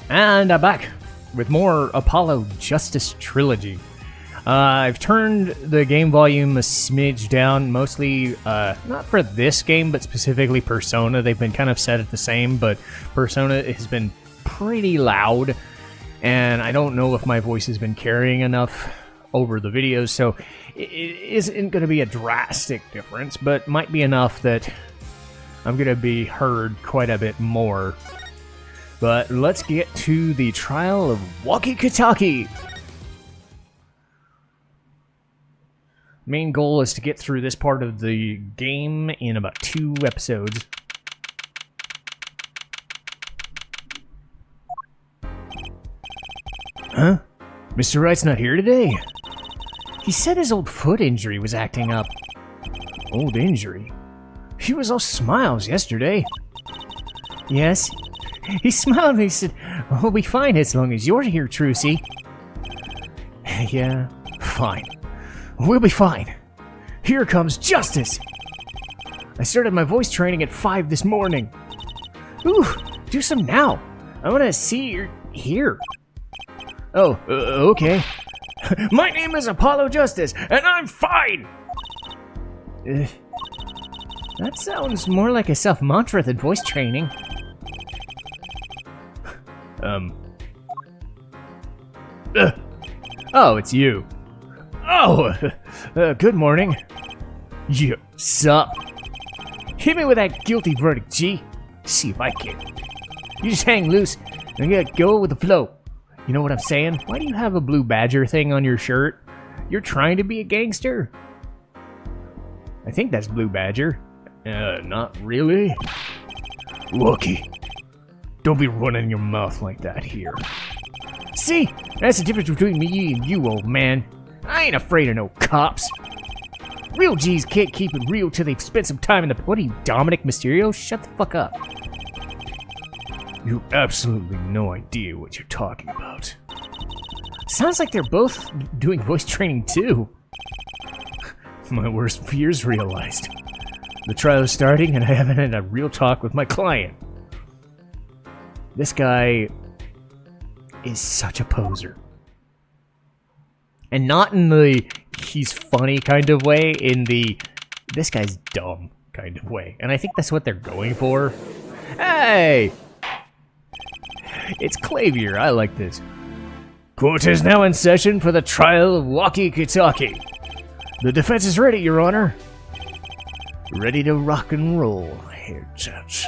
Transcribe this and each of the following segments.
And I'm back with more Apollo Justice Trilogy. I've turned the game volume a smidge down, mostly not for this game, but specifically Persona. They've been kind of set at the same, but Persona has been pretty loud, and I don't know if my voice has been carrying enough over the videos, so it isn't going to be a drastic difference, but might be enough that I'm going to be heard quite a bit more. But let's get to the trial of Wocky Kitaki. Main goal is to get through this part of the game in about 2 episodes. Huh? Mr. Wright's not here today? He said his old foot injury was acting up. Old injury? He was all smiles yesterday. Yes. He smiled and he said, "We'll be fine as long as you're here, Trucy." Yeah, fine. We'll be fine. Here comes justice. I started my voice training at 5 this morning. Ooh, do some now. I want to see you're here. Oh, okay. My name is Apollo Justice, and I'm fine! That sounds more like a self-mantra than voice training. Oh, it's you. Oh, good morning. Yeah, sup? Hit me with that guilty verdict, G. See if I can. You just hang loose and go with the flow. You know what I'm saying? Why do you have a blue badger thing on your shirt? You're trying to be a gangster? I think that's Blue Badger. Not really. Wocky, don't be running your mouth like that here. See? That's the difference between me and you, old man. I ain't afraid of no cops. Real G's can't keep it real till they've spent some time in the... What are you, Dominic Mysterio? Shut the fuck up. You have absolutely no idea what you're talking about. Sounds like they're both doing voice training too. My worst fears realized. The trial is starting and I haven't had a real talk with my client. This guy is such a poser. And not in the he's funny kind of way, in the this guy's dumb kind of way. And I think that's what they're going for. Hey! It's Klavier, I like this. Court is now in session for the trial of Wocky Kitaki. The defense is ready, Your Honor. Ready to rock and roll, here, Judge.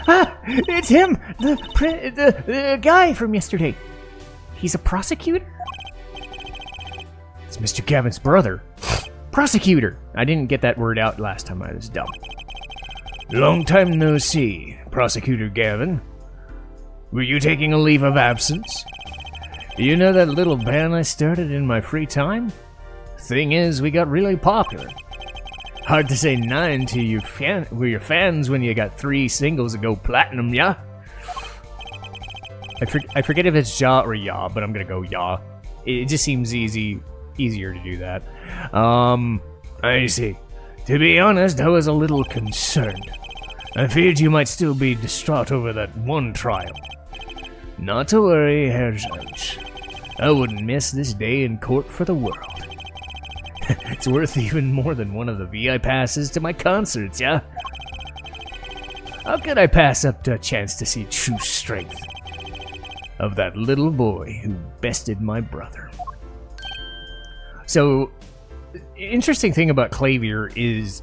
Ah! It's him! The guy from yesterday. He's a prosecutor? It's Mr. Gavin's brother. Prosecutor! I didn't get that word out last time, I was dumb. Long time no see, Prosecutor Gavin. Were you taking a leave of absence? You know that little band I started in my free time? Thing is, we got really popular. Hard to say nine to you were your fans when you got 3 singles that go platinum, yeah? I forget if it's ja or ya, but I'm gonna go ya. It just seems easier to do that. I see. To be honest, I was a little concerned. I feared you might still be distraught over that one trial. Not to worry, Herr Judge. I wouldn't miss this day in court for the world. It's worth even more than one of the VI passes to my concerts, yeah? How could I pass up a chance to see true strength of that little boy who bested my brother? So, interesting thing about Klavier is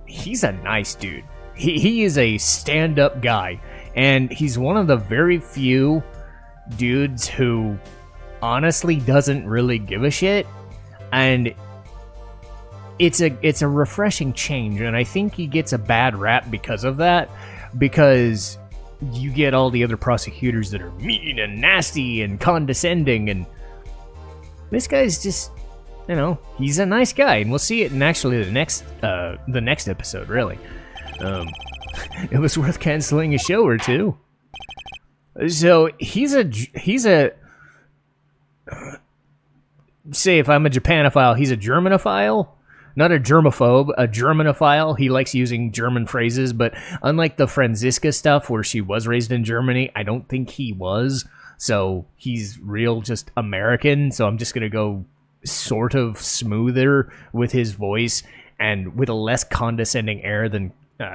he's a nice dude. He is a stand-up guy, and he's one of the very few dudes who honestly doesn't really give a shit, and it's a refreshing change, and I think he gets a bad rap because of that, because you get all the other prosecutors that are mean and nasty and condescending, and this guy's just, you know, he's a nice guy, and we'll see it in actually the next episode, really. It was worth canceling a show or two. So he's a say if I'm a Japanophile, he's a Germanophile. not a germaphobe, a Germanophile. He likes using German phrases, but unlike the Franziska stuff where she was raised in Germany, I don't think he was. So he's real just American. So I'm just going to go sort of smoother with his voice and with a less condescending air than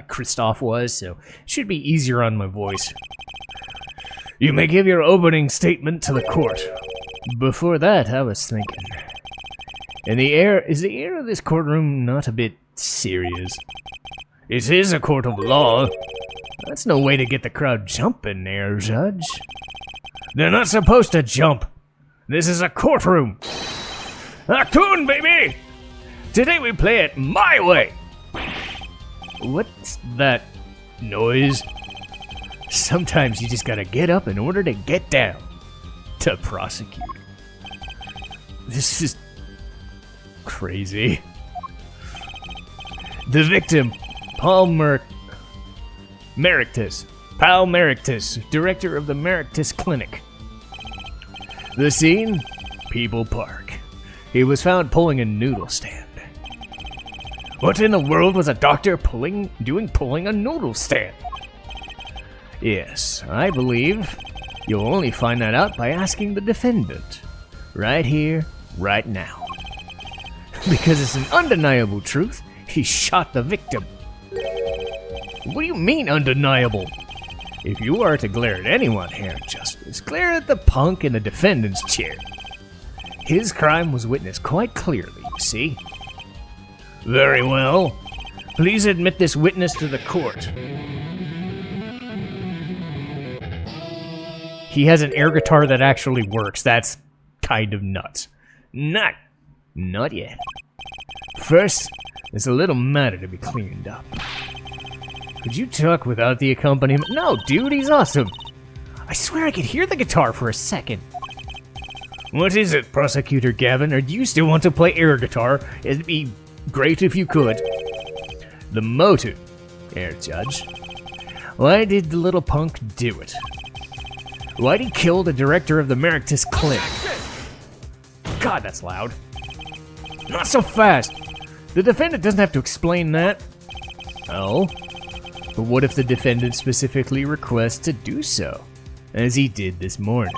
Christoph was. So it should be easier on my voice. You may give your opening statement to the court. Before that, I was thinking... Is the air of this courtroom not a bit serious? It is a court of law. That's no way to get the crowd jumping there, Judge. They're not supposed to jump. This is a courtroom. A tune, baby! Today we play it my way. What's that noise? Sometimes you just gotta get up in order to get down. To prosecute. This is crazy. The victim, Paul Merictus, director of the Merictus Clinic. The scene, People Park. He was found pulling a noodle stand. What in the world was a doctor pulling a noodle stand? Yes, I believe you'll only find that out by asking the defendant. Right here, right now. Because it's an undeniable truth, he shot the victim. What do you mean undeniable? If you are to glare at anyone here, Justice, glare at the punk in the defendant's chair. His crime was witnessed quite clearly, you see. Very well. Please admit this witness to the court. He has an air guitar that actually works. That's kind of nuts. Not yet. First, there's a little matter to be cleaned up. Could you talk without the accompaniment? No, dude, he's awesome. I swear I could hear the guitar for a second. What is it, Prosecutor Gavin? Or do you still want to play air guitar? It'd be great if you could. The motive, Air Judge. Why did the little punk do it? Why'd he kill the director of the Merictus Clinic? God, that's loud. Not so fast. The defendant doesn't have to explain that. Oh? But what if the defendant specifically requests to do so? As he did this morning.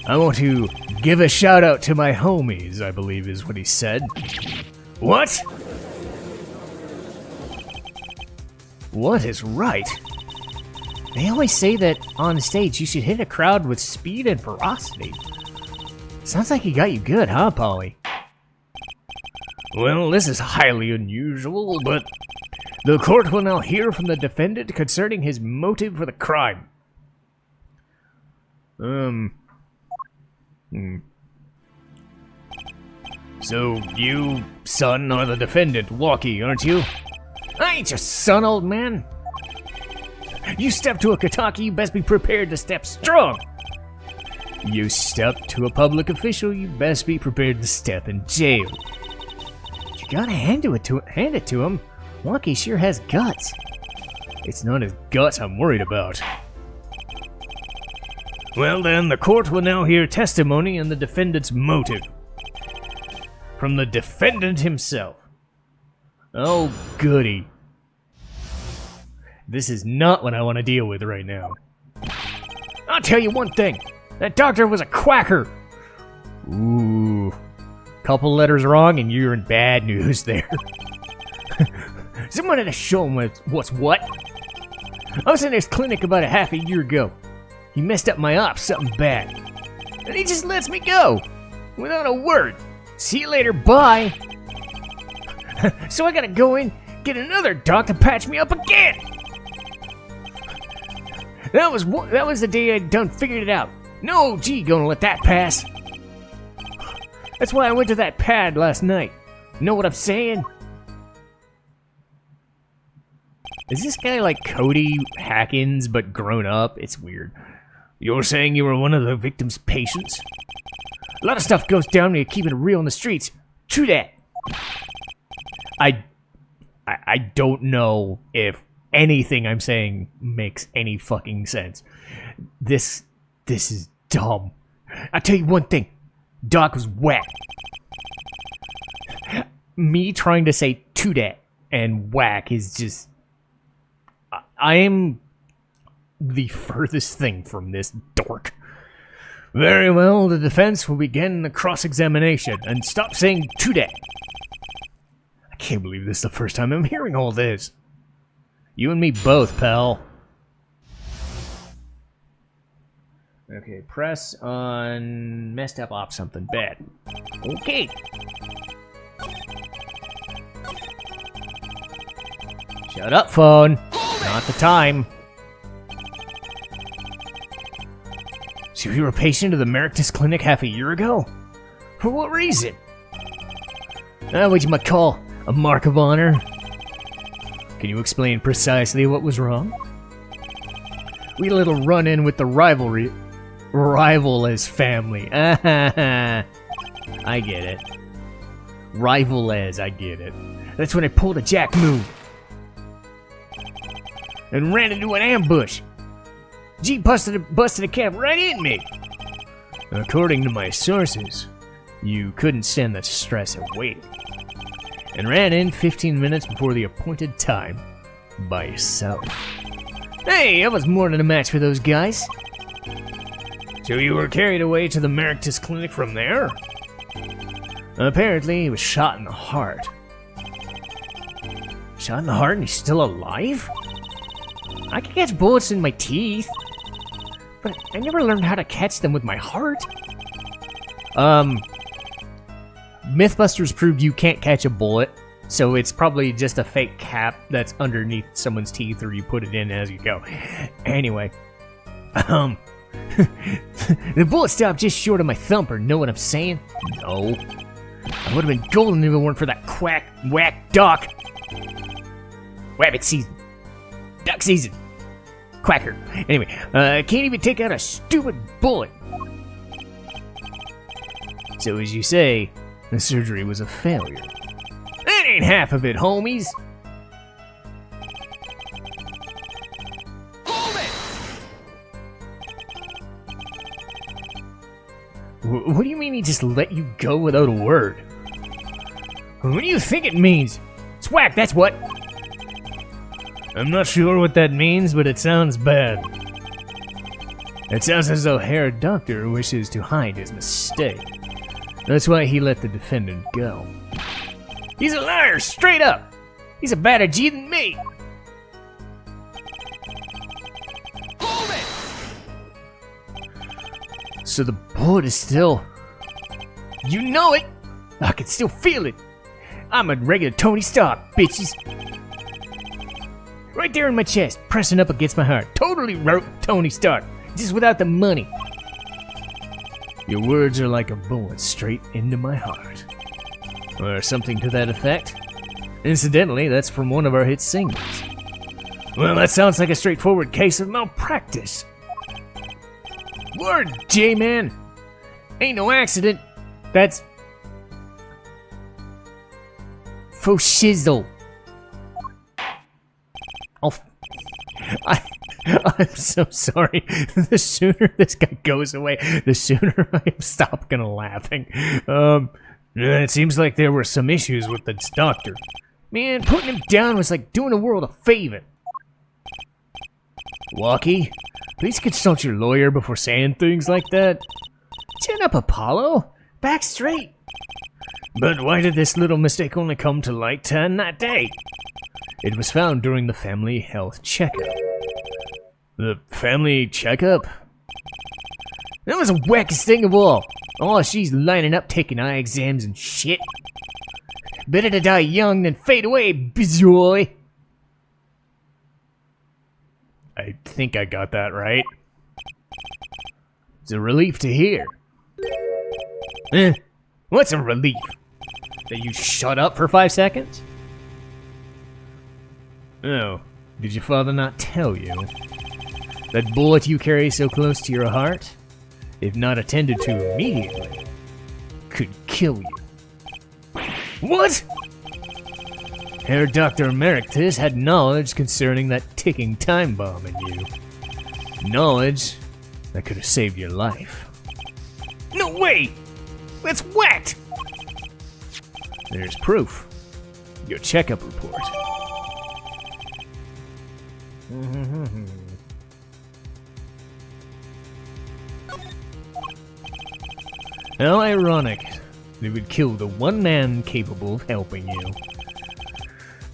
I want to give a shout out to my homies, I believe is what he said. What? What is right? They always say that on stage you should hit a crowd with speed and ferocity. Sounds like he got you good, huh, Polly? Well, this is highly unusual, but the court will now hear from the defendant concerning his motive for the crime. So, you, son, are the defendant, Wocky, aren't you? I ain't your son, old man. You step to a Kitaki, you best be prepared to step strong. You step to a public official, you best be prepared to step in jail. You gotta hand it to him. Wocky sure has guts. It's not his guts I'm worried about. Well then, the court will now hear testimony on the defendant's motive. From the defendant himself. Oh, goody. This is not what I want to deal with right now. I'll tell you one thing. That doctor was a quacker. Ooh. Couple letters wrong and you're in bad news there. Someone had to show him what's what. I was in his clinic about a half a year ago. He messed up my ops something bad. And he just lets me go. Without a word. See you later, bye. So I gotta go in, get another doc to patch me up again. That was the day I done figured it out. No OG gonna let that pass. That's why I went to that pad last night. Know what I'm saying? Is this guy like Cody Hackins but grown up? It's weird. You're saying you were one of the victim's patients? A lot of stuff goes down when you keep it real in the streets. True that. I don't know if anything I'm saying makes any fucking sense. This is dumb. I'll tell you one thing. Doc was wet. me trying to say to that and whack is just... I am the furthest thing from this dork. Very well, the defense will begin the cross-examination, and stop saying to that. I can't believe this is the first time I'm hearing all this. You and me both, pal. Okay, press on messed up op something bad. Okay. Shut up, phone. Not the time. So you were a patient of the Merictus Clinic half a year ago? For what reason? What you might call a mark of honor. Can you explain precisely what was wrong? We had a little run-in with the rival-as family. I get it. Rival-as, I get it. That's when I pulled a jack move. And ran into an ambush. G busted a cab right in me. According to my sources, you couldn't stand the stress of waiting. And ran in 15 minutes before the appointed time by yourself. Hey, I was more than a match for those guys. So you were carried away to the Merictus Clinic from there? Apparently, he was shot in the heart. Shot in the heart and he's still alive? I can catch bullets in my teeth, but I never learned how to catch them with my heart. Mythbusters proved you can't catch a bullet, so it's probably just a fake cap that's underneath someone's teeth, or you put it in as you go. Anyway, the bullet stopped just short of my thumper, know what I'm saying? No. I would have been golden if it weren't for that whack duck. Rabbit season. Duck season. Quacker. Anyway, can't even take out a stupid bullet. So as you say, the surgery was a failure. That ain't half of it, homies. Hold it! What do you mean he just let you go without a word? What do you think it means? It's whack, that's what. I'm not sure what that means, but it sounds bad. It sounds as though Herr Doctor wishes to hide his mistake. That's why he let the defendant go. He's a liar, straight up! He's a badder G than me! Hold it! So the bullet is still... You know it! I can still feel it! I'm a regular Tony Stark, bitches! Right there in my chest, pressing up against my heart. Totally wrote Tony Stark, just without the money. Your words are like a bullet straight into my heart. Or something to that effect. Incidentally, that's from one of our hit singles. Well, that sounds like a straightforward case of malpractice. Word, J-Man. Ain't no accident. That's... faux shizzle. I'm so sorry. The sooner this guy goes away, the sooner I stop laughing. It seems like there were some issues with this doctor. Man, putting him down was like doing the world a favor. Wocky, please consult your lawyer before saying things like that. Chin up, Apollo. Back straight. But why did this little mistake only come to light on that day? It was found during the family health checkup. The family checkup? That was the wackest thing of all. Oh, she's lining up taking eye exams and shit. Better to die young than fade away, bizoy. I think I got that right. It's a relief to hear. What's a relief? That you shut up for 5 seconds? Oh, did your father not tell you? That bullet you carry so close to your heart, if not attended to immediately, could kill you. What? Herr Dr. Merictus had knowledge concerning that ticking time bomb in you. Knowledge that could have saved your life. No way! That's whacked! There's proof. Your checkup report. How ironic. They would kill the one man capable of helping you.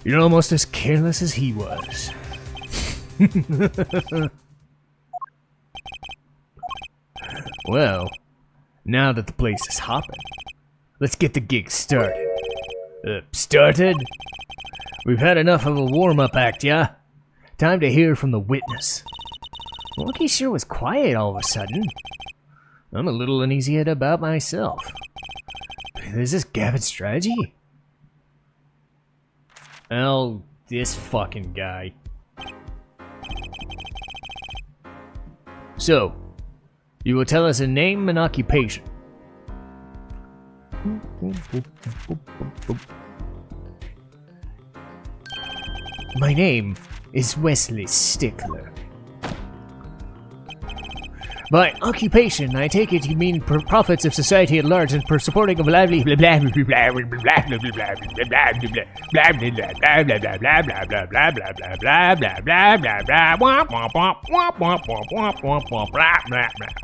You're almost as careless as he was. Well, now that the place is hopping, let's get the gig started. Started? We've had enough of a warm-up act, yeah? Time to hear from the witness. Wocky sure was quiet all of a sudden. I'm a little uneasy about myself. Is this Gavin's strategy? Oh, this fucking guy. So, you will tell us a name and occupation. My name is Wesley Stickler. By occupation, I take it you mean profits of society at large and for supporting of lively blah blah blah blah blah blah blah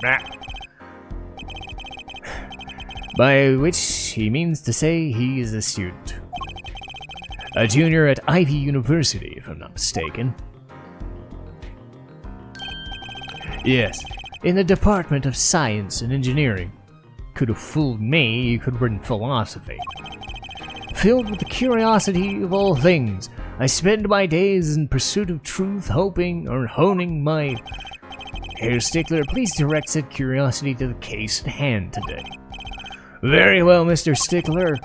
blah. By which he means to say he is a student. A junior at Ivy University, if I'm not mistaken. Yes, in the Department of Science and Engineering. Could have fooled me, you could have written philosophy. Filled with the curiosity of all things, I spend my days in pursuit of truth, hoping or honing my... Herr Stickler, please direct said curiosity to the case at hand today. Very well, Mr. Stickler.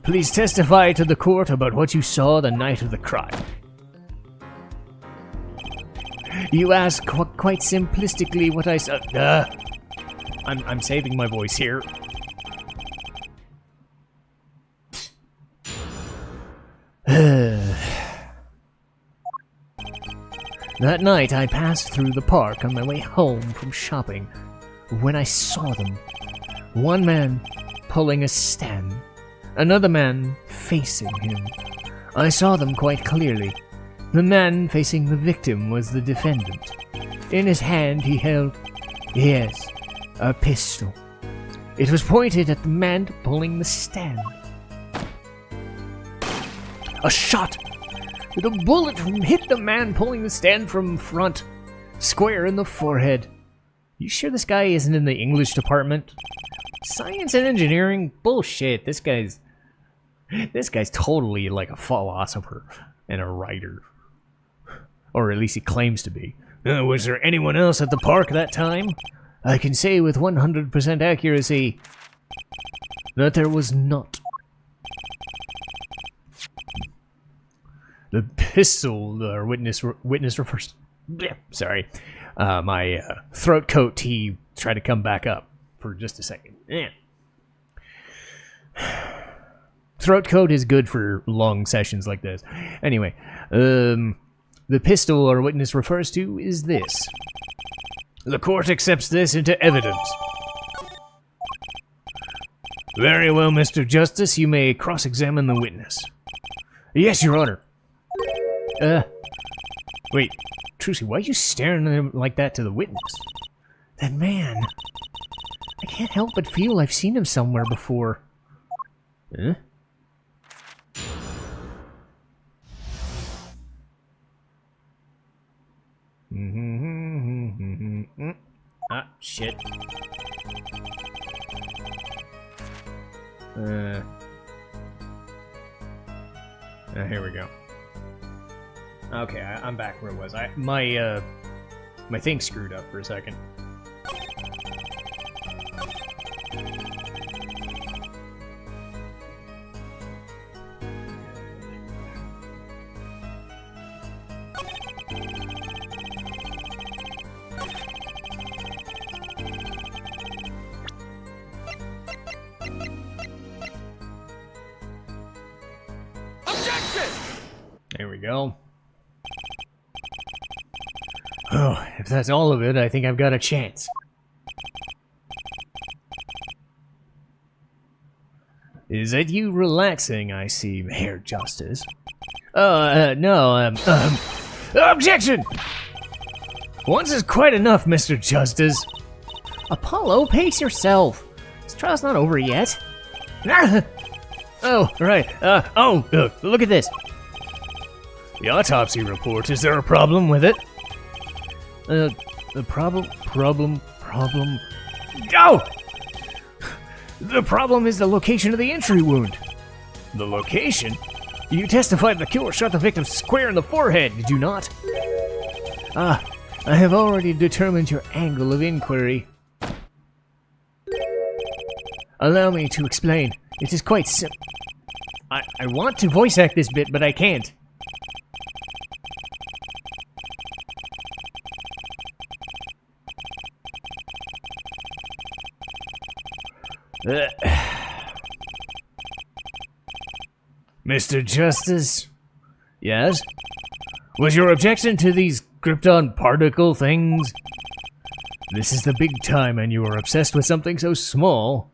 Please testify to the court about what you saw the night of the crime. You ask quite simplistically what I saw. I'm saving my voice here. That night I passed through the park on my way home from shopping when I saw them. One man pulling a stand, another man facing him. I saw them quite clearly. The man facing the victim was the defendant. In his hand he held, yes, a pistol. It was pointed at the man pulling the stand. A shot! The bullet hit the man pulling the stand from front, square in the forehead. You sure this guy isn't in the English department? Science and engineering? Bullshit. This guy's totally like a philosopher and a writer. Or at least he claims to be. Was there anyone else at the park that time? I can say with 100% accuracy that there was not. The pistol, our witness refers... Sorry. My throat coat, he tried to come back up for just a second. Throat coat is good for long sessions like this. Anyway, the pistol our witness refers to is this. The court accepts this into evidence. Very well, Mr. Justice, you may cross-examine the witness. Yes, Your Honor. Wait, Trucy, why are you staring like that to the witness? That man. I can't help but feel I've seen him somewhere before. Huh? Ah, shit. Here we go. Okay, I'm back where it was. My thing screwed up for a second. There we go. Oh, if that's all of it, I think I've got a chance. Is that you relaxing, I see, Herr Justice? No, objection! Once is quite enough, Mr. Justice. Apollo, pace yourself. This trial's not over yet. Oh, right. Look at this. The autopsy report. Is there a problem with it? The problem. Go! The problem is the location of the entry wound. The location? You testified the killer shot the victim square in the forehead, did you not? I have already determined your angle of inquiry. Allow me to explain. It is quite simple. I want to voice act this bit, but I can't. Mr. Justice? Yes? Was your objection to these Krypton particle things? This is the big time and you are obsessed with something so small.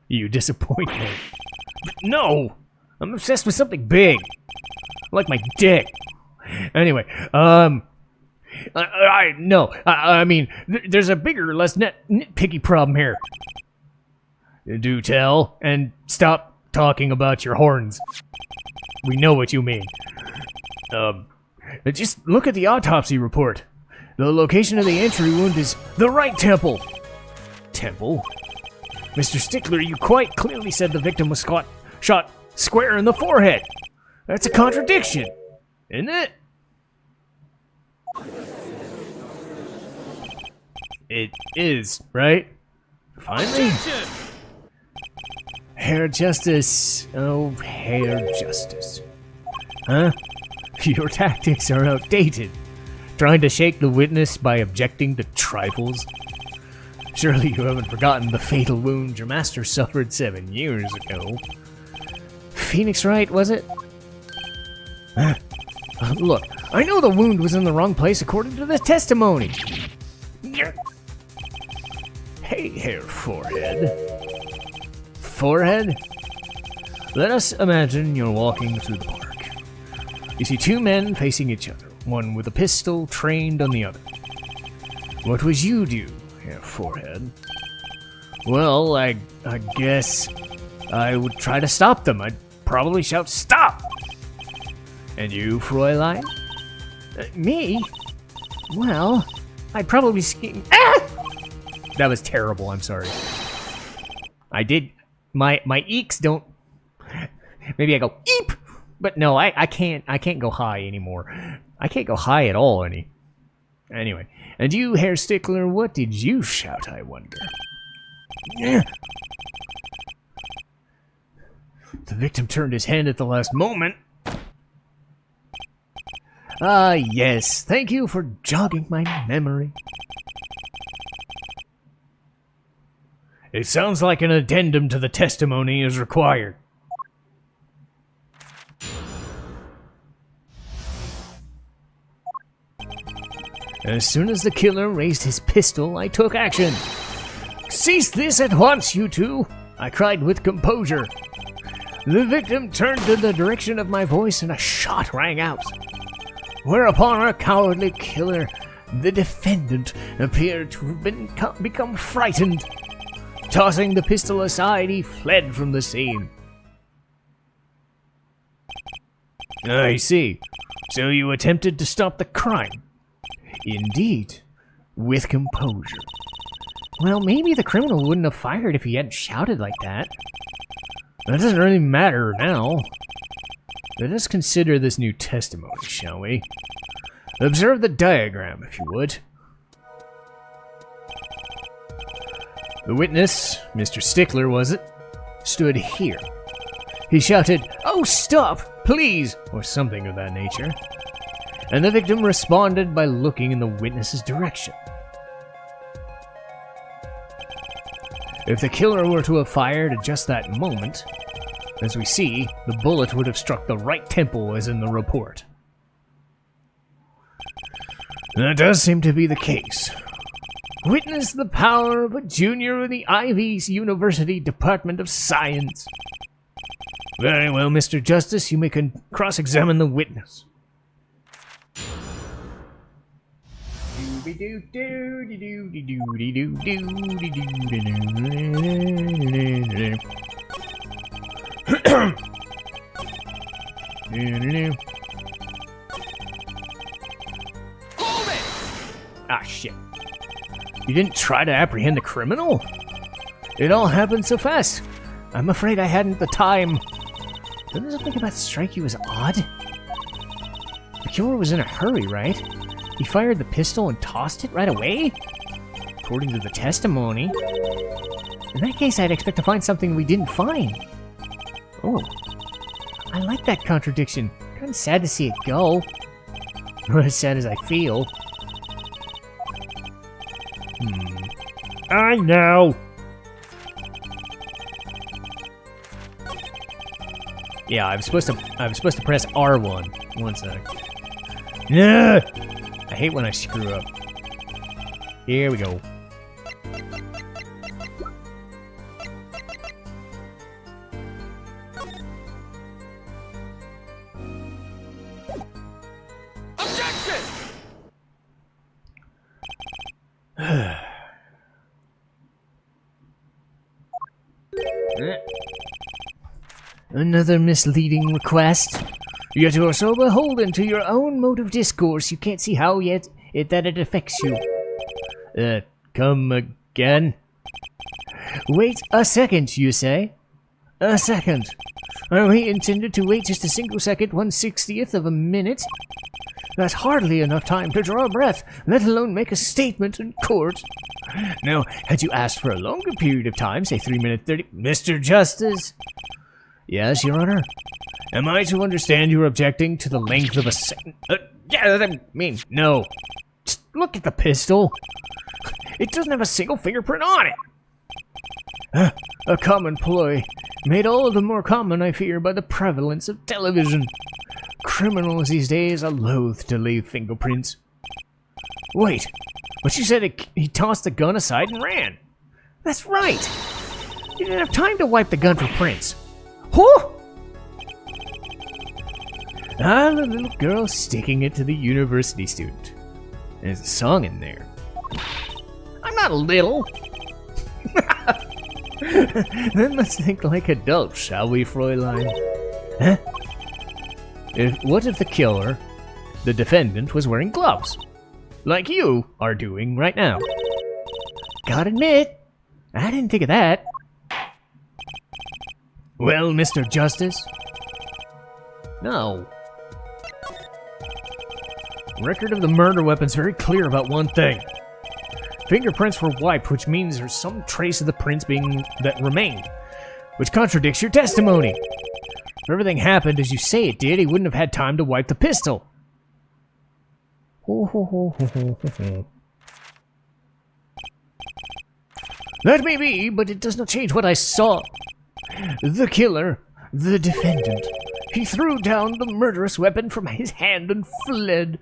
You disappoint me. No! I'm obsessed with something big. Like my dick. Anyway, I mean, there's a bigger, less nitpicky problem here. Do tell, and stop talking about your horns. We know what you mean. Just look at the autopsy report. The location of the entry wound is the right temple. Temple? Mr. Stickler, you quite clearly said the victim was shot square in the forehead. That's a contradiction, isn't it? It is, right? Finally? Herr Justice. Oh, Herr Justice. Huh? Your tactics are outdated. Trying to shake the witness by objecting to trifles? Surely you haven't forgotten the fatal wound your master suffered 7 years ago. Phoenix Wright, was it? Look, I know the wound was in the wrong place according to the testimony. Hey, Herr Forehead. Forehead? Let us imagine you're walking through the park. You see two men facing each other, one with a pistol trained on the other. What would you do, Herr Forehead? Well, I guess I would try to stop them. I'd probably shout, "Stop!" And you, Fräulein? Me? Well, I'd probably scream. Ah! That was terrible, I'm sorry. I did. My eeks don't. Maybe I go eep, but no, I can't go high anymore. I can't go high at all anyway. And you, Herr Stickler, what did you shout, I wonder? The victim turned his hand at the last moment. Ah, yes. Thank you for jogging my memory. It sounds like an addendum to the testimony is required. As soon as the killer raised his pistol, I took action. "Cease this at once, you two!" I cried with composure. The victim turned in the direction of my voice and a shot rang out. Whereupon our cowardly killer, the defendant, appeared to have become frightened. Tossing the pistol aside, he fled from the scene. I see. So you attempted to stop the crime. Indeed, with composure. Well, maybe the criminal wouldn't have fired if he hadn't shouted like that. That doesn't really matter now. Let us consider this new testimony, shall we? Observe the diagram, if you would. The witness, Mr. Stickler, was it? Stood here. He shouted, "Oh, stop, please," or something of that nature. And the victim responded by looking in the witness's direction. If the killer were to have fired at just that moment, as we see, the bullet would have struck the right temple as in the report. That does seem to be the case. Witness the power of a junior in the Ivy's University Department of Science. Very well, Mr. Justice, you may cross-examine the witness. Ah, shit. You didn't try to apprehend the criminal? It all happened so fast. I'm afraid I hadn't the time. Doesn't something about strike you as odd? The killer was in a hurry, right? He fired the pistol and tossed it right away? According to the testimony. In that case, I'd expect to find something we didn't find. Oh. I like that contradiction. Kinda sad to see it go. Not as sad as I feel. I know! Yeah, I'm supposed to press R1. One sec. Yeah! I hate when I screw up. Here we go. Objection! Another misleading request. Yet you are so beholden to your own mode of discourse, you can't see how yet that it affects you. Come again? Wait a second, you say? A second. I only intended to wait just a single second, 1/60th of a minute. That's hardly enough time to draw a breath, let alone make a statement in court. Now, had you asked for a longer period of time, say 3 minutes 30... Mr. Justice? Yes, Your Honor? Am I to understand you're objecting to the length of a second? Yeah, I mean, no. Just look at the pistol. It doesn't have a single fingerprint on it. A common ploy, made all the more common, I fear, by the prevalence of television. Criminals these days are loath to leave fingerprints. Wait, but you said he tossed the gun aside and ran. That's right. He didn't have time to wipe the gun for prints. Huh? Ah, the little girl sticking it to the university student. There's a song in there. I'm not little. Then let's think like adults, shall we, Fräulein? Huh? What if the killer, the defendant, was wearing gloves? Like you are doing right now. Gotta admit, I didn't think of that. Well, Mr. Justice? No. Record of the murder weapon's very clear about one thing. Fingerprints were wiped, which means there's some trace of the prints that remained, which contradicts your testimony. If everything happened as you say it did, he wouldn't have had time to wipe the pistol. That may be, but it does not change what I saw. The killer, the defendant, he threw down the murderous weapon from his hand and fled.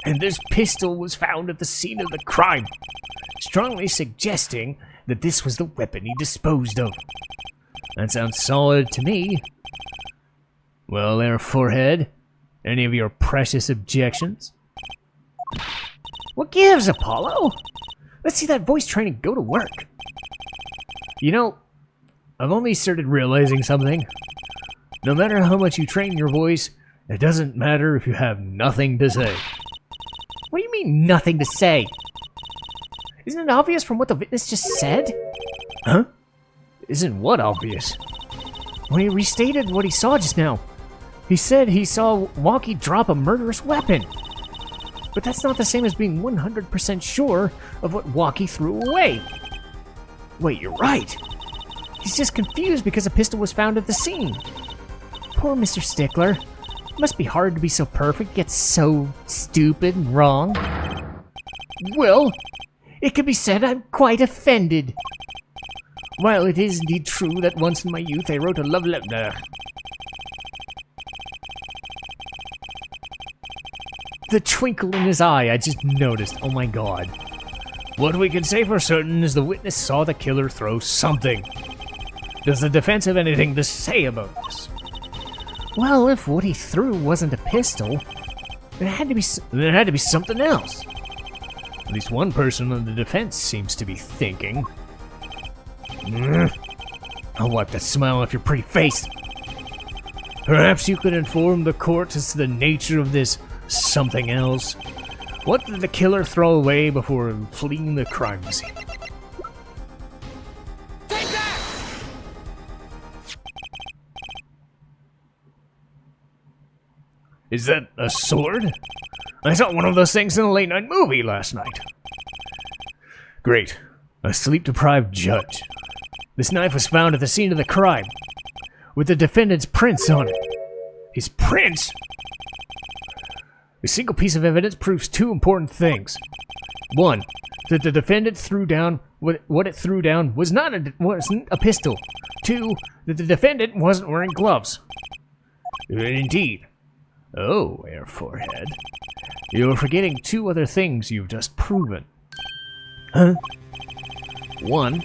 And this pistol was found at the scene of the crime, strongly suggesting that this was the weapon he disposed of. That sounds solid to me. Well, there, forehead. Any of your precious objections? What gives, Apollo? Let's see that voice training go to work. You know, I've only started realizing something. No matter how much you train your voice, it doesn't matter if you have nothing to say. What do you mean, nothing to say? Isn't it obvious from what the witness just said? Huh? Isn't what obvious? When he restated what he saw just now, he said he saw Wocky drop a murderous weapon. But that's not the same as being 100% sure of what Wocky threw away. Wait, you're right. He's just confused because a pistol was found at the scene. Poor Mr. Stickler. It must be hard to be so perfect, yet so stupid and wrong. Well, it could be said I'm quite offended. While it is indeed true that once in my youth I wrote a love letter. The twinkle in his eye, I just noticed. Oh my god. What we can say for certain is the witness saw the killer throw something. Does the defense have anything to say about this? Well, if what he threw wasn't a pistol, there had to be something else. At least one person on the defense seems to be thinking. I'll wipe that smile off your pretty face. Perhaps you could inform the court as to the nature of this something else. What did the killer throw away before fleeing the crime scene? Take that! Is that a sword? I saw one of those things in a late-night movie last night. Great. A sleep-deprived judge. This knife was found at the scene of the crime, with the defendant's prints on it. His prints? A single piece of evidence proves two important things. One, that the defendant threw down what it threw down wasn't a pistol. Two, that the defendant wasn't wearing gloves. Indeed. Oh, Air Forehead. You're forgetting two other things you've just proven. Huh? One,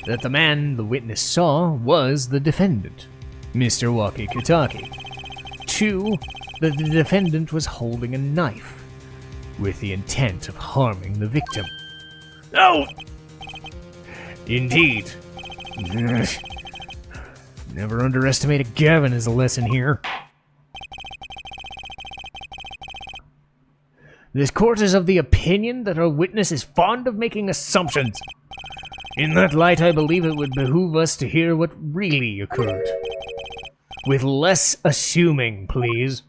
that the man the witness saw was the defendant, Mr. Wocky Kitaki. Two, that the defendant was holding a knife, with the intent of harming the victim. No! Indeed. Never underestimate a Gavin is a lesson here. This court is of the opinion that our witness is fond of making assumptions. In that light, I believe it would behoove us to hear what really occurred. With less assuming, please.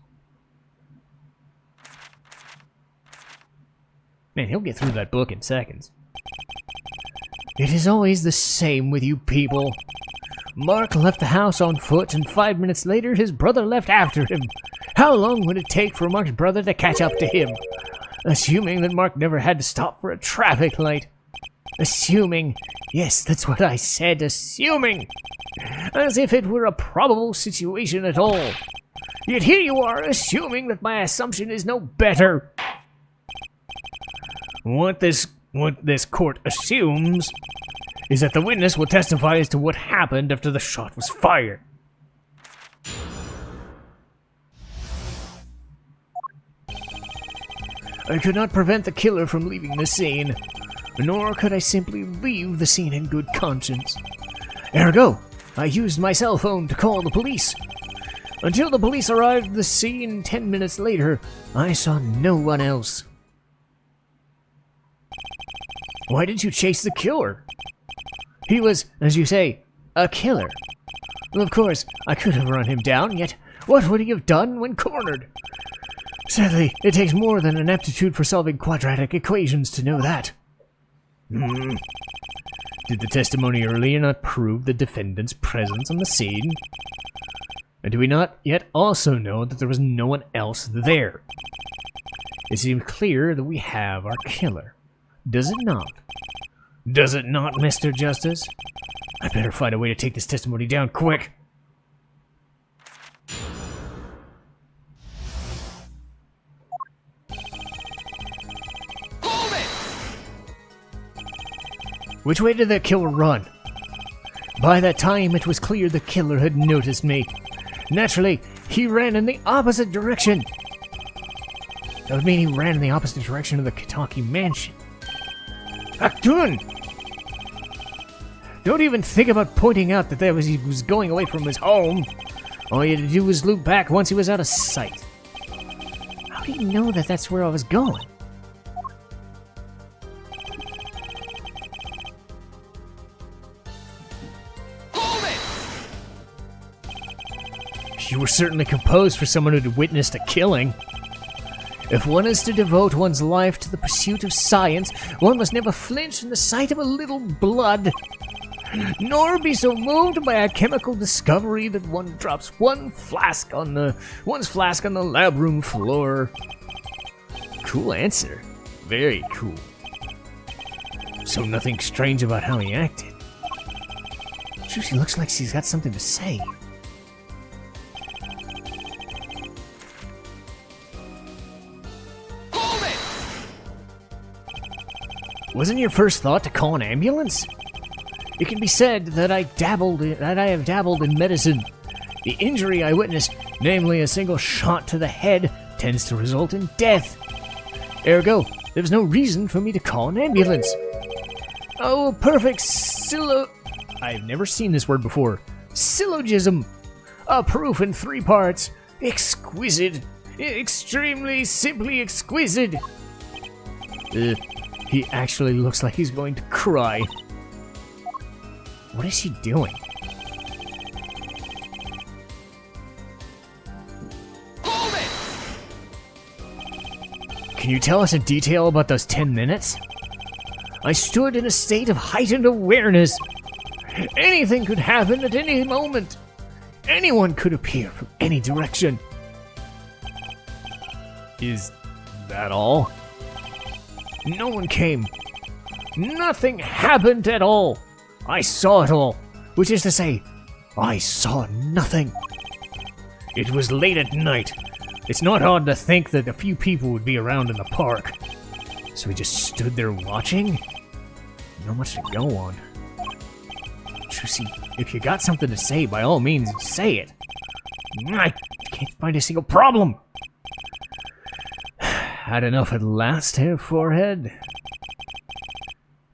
Man, he'll get through that book in seconds. It is always the same with you people. Mark left the house on foot, and 5 minutes later his brother left after him. How long would it take for Mark's brother to catch up to him? Assuming that Mark never had to stop for a traffic light. Assuming. Yes, that's what I said, assuming. As if it were a probable situation at all. Yet here you are, assuming that my assumption is no better. What this court assumes is that the witness will testify as to what happened after the shot was fired. I could not prevent the killer from leaving the scene, nor could I simply leave the scene in good conscience. Ergo, I used my cell phone to call the police. Until the police arrived at the scene 10 minutes later, I saw no one else. Why did you chase the killer? He was, as you say, a killer. Well, of course, I could have run him down, yet what would he have done when cornered? Sadly, it takes more than an aptitude for solving quadratic equations to know that. Did the testimony earlier not prove the defendant's presence on the scene? And do we not yet also know that there was no one else there? It seems clear that we have our killer. Does it not? Does it not, Mr. Justice? I better find a way to take this testimony down quick. Hold it! Which way did the killer run? By that time, it was clear the killer had noticed me. Naturally, he ran in the opposite direction. That would mean he ran in the opposite direction of the Kitaki mansion. Actun! Don't even think about pointing out that he was going away from his home. All you had to do was loop back once he was out of sight. How do you know that that's where I was going? Hold it! You were certainly composed for someone who had witnessed a killing. If one is to devote one's life to the pursuit of science, one must never flinch in the sight of a little blood, nor be so moved by a chemical discovery that one drops one's flask on the lab room floor. Cool answer. Very cool. So nothing strange about how he acted. She looks like she's got something to say. Wasn't your first thought to call an ambulance? It can be said that I have dabbled in medicine. The injury I witnessed, namely a single shot to the head, tends to result in death. Ergo, there's no reason for me to call an ambulance. Oh, perfect I've never seen this word before. Syllogism. A proof in 3 parts. Exquisite. Extremely, simply exquisite. He actually looks like he's going to cry. What is he doing? Hold it! Can you tell us in detail about those 10 minutes? I stood in a state of heightened awareness. Anything could happen at any moment. Anyone could appear from any direction. Is that all? No one came. Nothing happened at all. I saw it all, which is to say, I saw nothing. It was late at night. It's not odd to think that a few people would be around in the park. So we just stood there watching? Not much to go on. Trucy, if you got something to say, by all means, say it. I can't find a single problem. Had enough at last, here, forehead?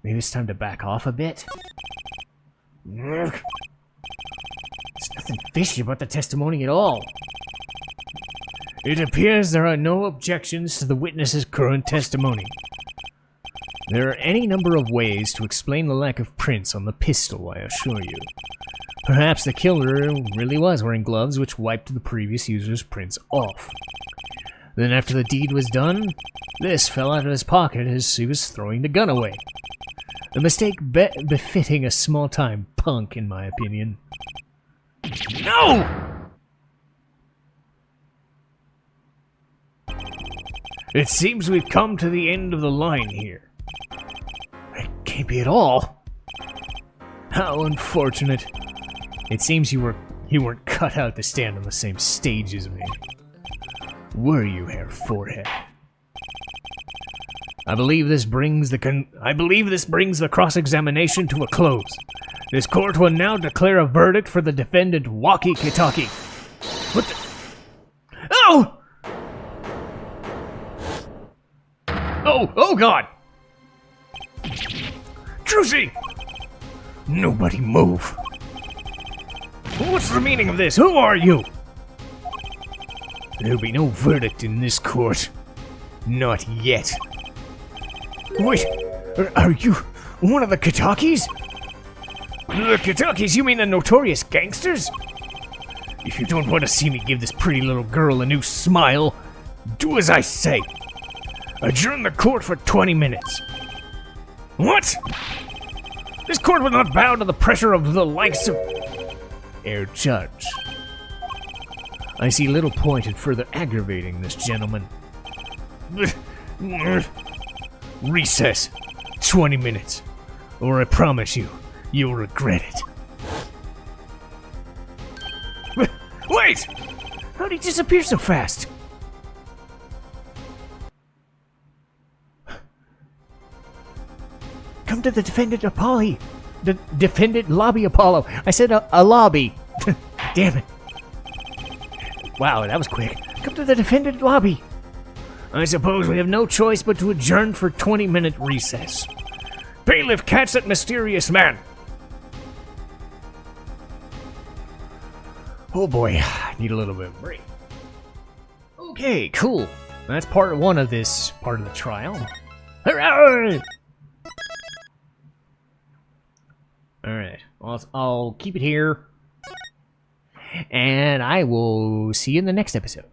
Maybe it's time to back off a bit? There's nothing fishy about the testimony at all. It appears there are no objections to the witness's current testimony. There are any number of ways to explain the lack of prints on the pistol, I assure you. Perhaps the killer really was wearing gloves which wiped the previous user's prints off. Then after the deed was done, this fell out of his pocket as he was throwing the gun away. A mistake befitting a small-time punk, in my opinion. No! It seems we've come to the end of the line here. It can't be at all. How unfortunate. It seems you weren't cut out to stand on the same stage as me. Were you, Herr Forehead? I believe this brings the cross-examination to a close. This court will now declare a verdict for the defendant, Wocky Kitaki. What the? Oh! Oh God! Trucy! Nobody move. What's the meaning of this? Who are you? There'll be no verdict in this court. Not yet. Wait, are you one of the Kitakis? The Kitakis? You mean the notorious gangsters? If you don't want to see me give this pretty little girl a new smile, do as I say. Adjourn the court for 20 minutes. What? This court will not bow to the pressure of the likes of... Herr Judge. I see little point in further aggravating this gentleman. Recess. 20 minutes. Or I promise you, you'll regret it. Wait! How'd he disappear so fast? Come to the defendant Apollo. The defendant lobby Apollo. I said a lobby. Damn it. Wow, that was quick. Come to the defendant lobby. I suppose we have no choice but to adjourn for 20-minute recess. Bailiff, catch that mysterious man. Oh boy, I need a little bit of break. Okay, cool. That's part 1 of this part of the trial. Alright, I'll keep it here. And I will see you in the next episode.